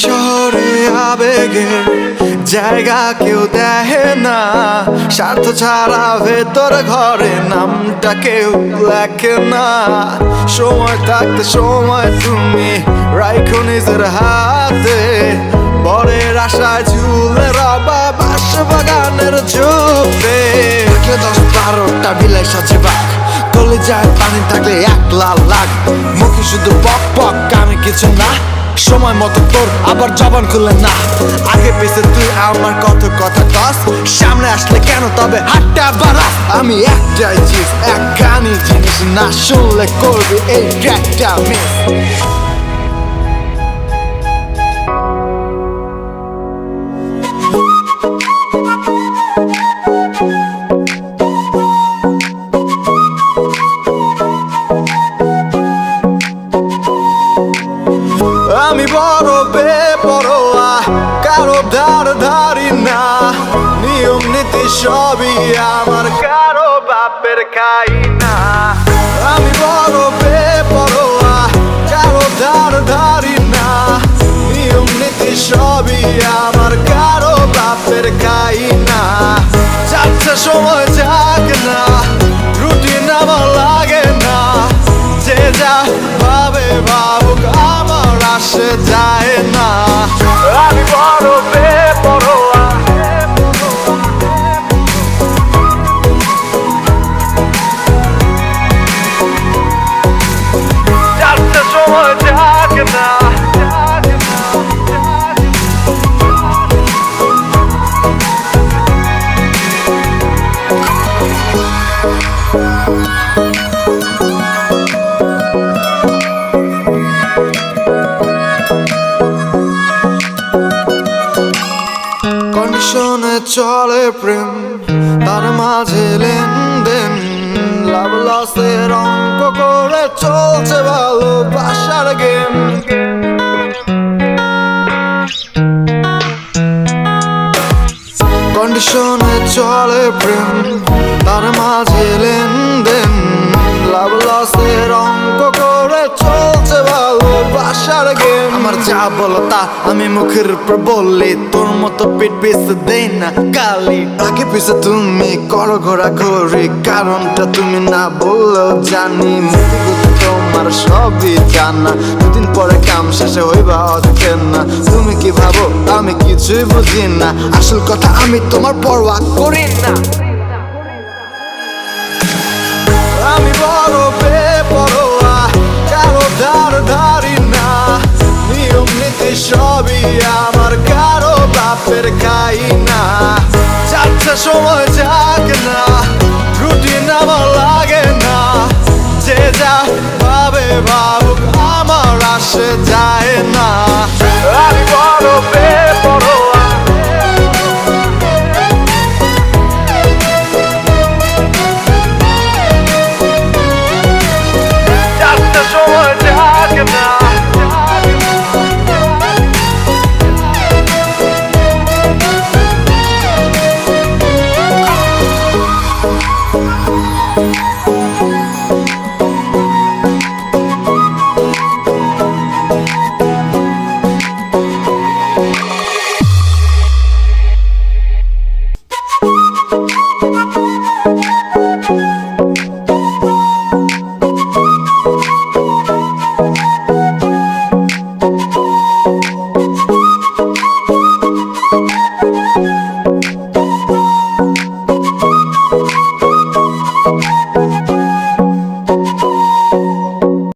শহরে আবেগের জায়গা কেউ দেয় না, স্বার্থ ছাড়া ভেতর ঘরে নামটা কেউ লেখে না। সময় থাকতে সময় তুমি রাইখো নিজের হাতে, বরের আশায় ঝুলে রবা বাস বাগানের ঝোপে। 10-12টা বিলাই সাজে বাঘ, গলে যায় পানি থাকলে 1 লাখ। মুখে শুধু পক পক, আমি কিছু না, সময় মতো তোর আবার জবান খুলে না। আগে পেছে তুই আমার কত কথা কস, সামনে আসলে কেন তবে হাতটা বাড়াস। আমি একটাই জিনিস, একখানি জিনিস, না শুনলে করবি এই ট্র্যাকটা মিস। আমি বড় বেপরোয়া, কারো ধারি না, নিয়ম নীতি সবই আমার, কারো বাপের খাই না। আমি বড় বেপরোয়া, কারো ধারি না, নিয়ম নীতি সবই আমার, কারো বাপের খাই না। যাচ্ছে সময় যাক না, রুটিন আমার লাগে না, যে যা ভাবে ভাবুক আমার আসে যায় না। আমি বড় বেপরোয়া, যাচ্ছে সময় যাক না। কন্ডিশনে চলে প্রেম, তার মাঝে লেনদেন, লাভ লসের অঙ্ক করে চলছে ভালোবাসার গেম। কন্ডিশনে চলে প্রেম, তার মাঝে লেনদেন, লাভ লসের অঙ্ক করে চলছে ভালোবাসার গেম। আমার যা বলো তা আমি মুখের উপর বললি, তোর মতো পিঠ পিছে দেই না গালি। আগে পিছে তুমি করো ঘোরাঘুরি, কারণটা তুমি না বললেও জানি। মতিগতি তোমার সবই জানা, দুদিন পরে কাম শেষে হইবা অচেনা। তুমি কি ভাবো আমি কিছুই বুঝি না, আসল কথা আমি তোমার পরোয়া করি না। আমি বড় বেপরোয়া, কারো ধারি না, নিয়ম নীতি সবই আমার, কারো বাপের খাই না। যাচ্ছে সময় যাক না, রুটিন আমার লাগে না, যে যা ভাবে ভাবুক আমার আসে যায় না।